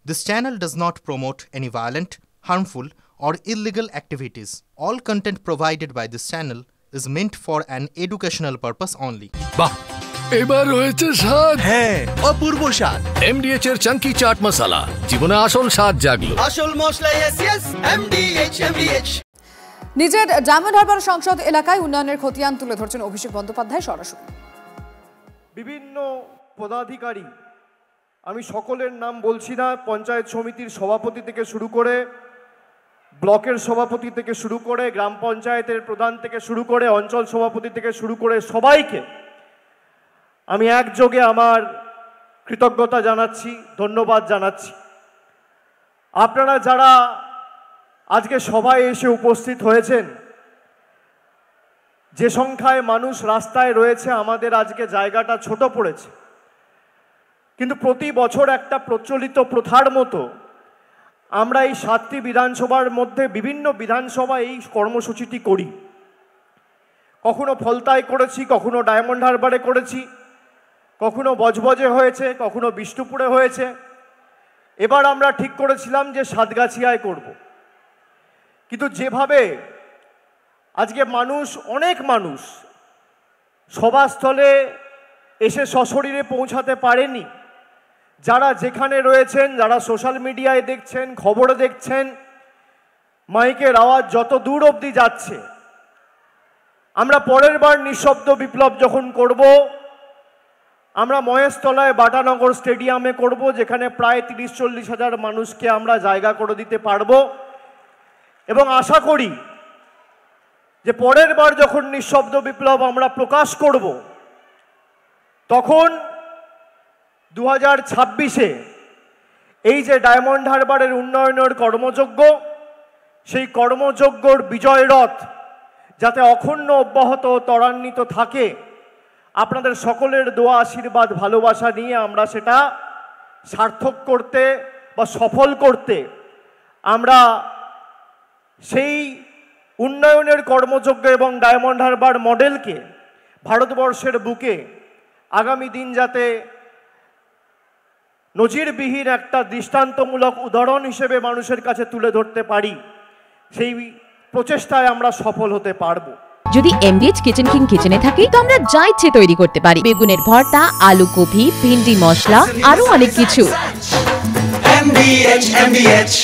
This channel does not promote any violent, harmful, or illegal activities. All content provided by this channel is meant for an educational purpose only. বাহ, এবার হয়েছে স্বাদ। হ্যাঁ, অপূর্ব স্বাদ। MDH এর চাঙ্কি চাট মশলা, জীবনে আসল স্বাদ জাগলো। আসল মশলা yes MDH। নিজের ডায়মন্ড হারবার সংসদ এলাকায় উন্নয়নের খতিয়ান তুলে ধরছেন অভিষেক বন্দ্যোপাধ্যায় সরাসরি। বিভিন্ন পদাধিকারী, আমি সকলের নাম বলছি না, পঞ্চায়েত সমিতির সভাপতি থেকে শুরু করে ব্লকের সভাপতি থেকে শুরু করে গ্রাম পঞ্চায়েতের প্রধান থেকে শুরু করে অঞ্চল সভাপতি থেকে শুরু করে সবাইকে আমি একযোগে আমার কৃতজ্ঞতা জানাচ্ছি, ধন্যবাদ জানাচ্ছি। আপনারা যারা আজকে সভায় এসে উপস্থিত হয়েছেন, যে সংখ্যায় মানুষ রাস্তায় রয়েছে, আমাদের আজকে জায়গাটা ছোট পড়েছে, কিন্তু প্রতি বছর একটা প্রচলিত প্রথার মতো আমরা এই 7টি বিধানসভার মধ্যে বিভিন্ন বিধানসভায় এই কর্মসূচিটি করি। কখনো ফলতায় করেছি, কখনো ডায়মন্ড হারবারে করেছি, কখনো বজবজে হয়েছে, কখনো বিষ্ণুপুরে হয়েছে। এবার আমরা ঠিক করেছিলাম যে সাতগাছিয়ায় করব। কিন্তু যেভাবে আজকে অনেক মানুষ সভাস্থলে এসে সশরীরে পৌঁছাতে পারেনি, যারা যেখানে রয়েছেন, যারা সোশ্যাল মিডিয়ায় দেখছেন, খবরে দেখছেন, মাইকের আওয়াজ যত দূর অবধি যাচ্ছে, আমরা পরের বার নিঃশব্দ বিপ্লব যখন করব, আমরা মহেশতলায় বাটানগর স্টেডিয়ামে করব, যেখানে প্রায় 30-40 হাজার মানুষকে আমরা জায়গা করে দিতে পারবো। এবং আশা করি যে পরের বার যখন নিঃশব্দ বিপ্লব আমরা প্রকাশ করব, তখন 2026-এ এই যে ডায়মন্ড হারবারের উন্নয়নের কর্মযজ্ঞ, সেই কর্মযজ্ঞর বিজয় রথ যাতে অখণ্ড অব্যাহত ত্বরান্বিত থাকে, আপনাদের সকলের দোয়া, আশীর্বাদ, ভালোবাসা নিয়ে আমরা সেটা সার্থক করতে বা সফল করতে আমরা সেই উন্নয়নের কর্মযজ্ঞ এবং ডায়মন্ড হারবার মডেলকে ভারতবর্ষের বুকে আগামী দিন যাতে নজিরবিহীন একটা দৃষ্টান্তমূলক উদাহরণ হিসেবে মানুষের কাছে তুলে ধরতে পারি, সেই প্রচেষ্টায় আমরা সফল হতে পারবো। যদি MDH কিচেন কিং কিচেনে থাকি তো আমরা যা ইচ্ছে তৈরি করতে পারি। বেগুনের ভর্তা, আলু কপি, ভিন্ডি মশলা, আরো অনেক কিছু। MDH